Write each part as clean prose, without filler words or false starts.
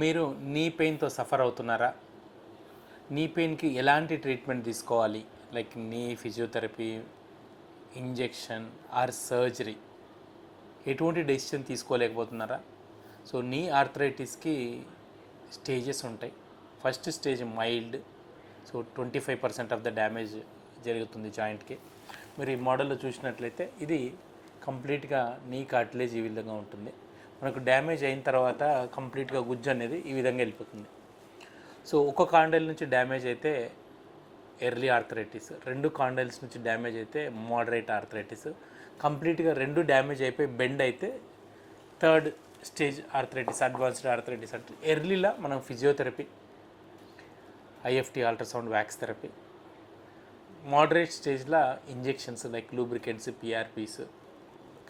మీరు నీ పెయిన్తో సఫర్ అవుతున్నారా? నీ పెయిన్కి ఎలాంటి ట్రీట్మెంట్ తీసుకోవాలి? లైక్ నీ ఫిజియోథెరపీ, ఇంజెక్షన్ ఆర్ సర్జరీ, ఎటువంటి డెసిషన్ తీసుకోలేకపోతున్నారా? సో నీ ఆర్థరైటిస్కి స్టేజెస్ ఉంటాయి. First stage mild, so 25% of the damage జరుగుతుంది జాయింట్కి. మీరు ఈ మోడల్లో చూసినట్లయితే ఇది కంప్లీట్గా నీ కార్టిలేజ్ ఈ విధంగా ఉంటుంది. మనకు డ్యామేజ్ అయిన తర్వాత కంప్లీట్గా గుజ్జు అనేది ఈ విధంగా వెళ్ళిపోతుంది. సో ఒక కాండైల్ నుంచి డ్యామేజ్ అయితే ఎర్లీ ఆర్థరైటిస్, 2 కాండైల్స్ నుంచి డ్యామేజ్ అయితే మోడరేట్ ఆర్థరైటిస్, కంప్లీట్గా 2 డ్యామేజ్ అయిపోయి బెండ్ అయితే third stage arthritis, advanced arthritis. అంటే ఎర్లీలా మనం physiotherapy, IFT, ultrasound, wax therapy, moderate స్టేజ్లో ఇంజెక్షన్స్ లైక్ లూబ్రికెంట్స్, పిఆర్పీస్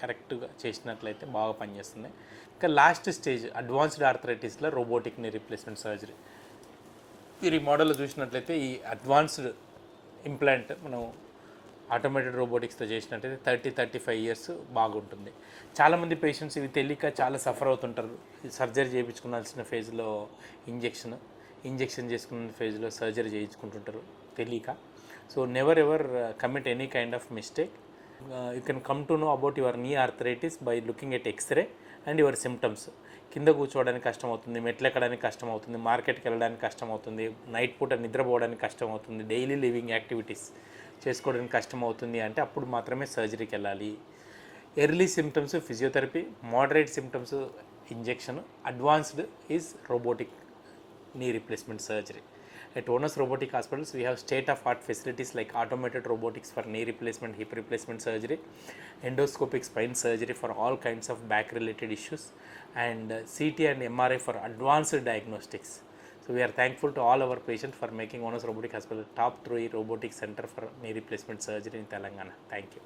కరెక్ట్గా చేసినట్లయితే బాగా పనిచేస్తుంది. ఇంకా లాస్ట్ స్టేజ్ అడ్వాన్స్డ్ ఆర్థరైటిస్లో రోబోటిక్ నీ రీప్లేస్మెంట్ సర్జరీ. మీరు ఈ మోడల్లో చూసినట్లయితే ఈ అడ్వాన్స్డ్ ఇంప్లాంట్ మనం ఆటోమేటెడ్ రోబోటిక్స్తో చేసినట్టయితే 30-35 ఇయర్స్ బాగుంటుంది. చాలామంది పేషెంట్స్ ఇవి తెలియక చాలా సఫర్ అవుతుంటారు. సర్జరీ చేయించుకోవాల్సిన ఫేజ్లో ఇంజెక్షన్ చేసుకున్న ఫేజ్లో సర్జరీ చేయించుకుంటుంటారు తెలియక. So never ever commit any kind of mistake. You can come to know about your knee arthritis by looking at x-ray and your symptoms. కింద కూర్చోవడానికి కష్టం అవుతుంది, మెట్లు ఎక్కడానికి కష్టం అవుతుంది, మార్కెట్కి వెళ్ళడానికి కష్టం అవుతుంది, నైట్ పూట నిద్రపోవడానికి కష్టం అవుతుంది, డైలీ లివింగ్ యాక్టివిటీస్ చేసుకోవడానికి కష్టం అవుతుంది అంటే అప్పుడు మాత్రమే సర్జరీకి వెళ్ళాలి. Early symptoms physiotherapy, moderate symptoms injection, advanced is robotic knee replacement surgery. At Onus Robotic Hospitals, we have state-of-art facilities like automated robotics for knee replacement, hip replacement surgery, endoscopic spine surgery for all kinds of back-related issues, and CT and MRI for advanced diagnostics. So we are thankful to all our patients for making Onus Robotic Hospital top 3 robotic center for knee replacement surgery in Telangana. Thank you.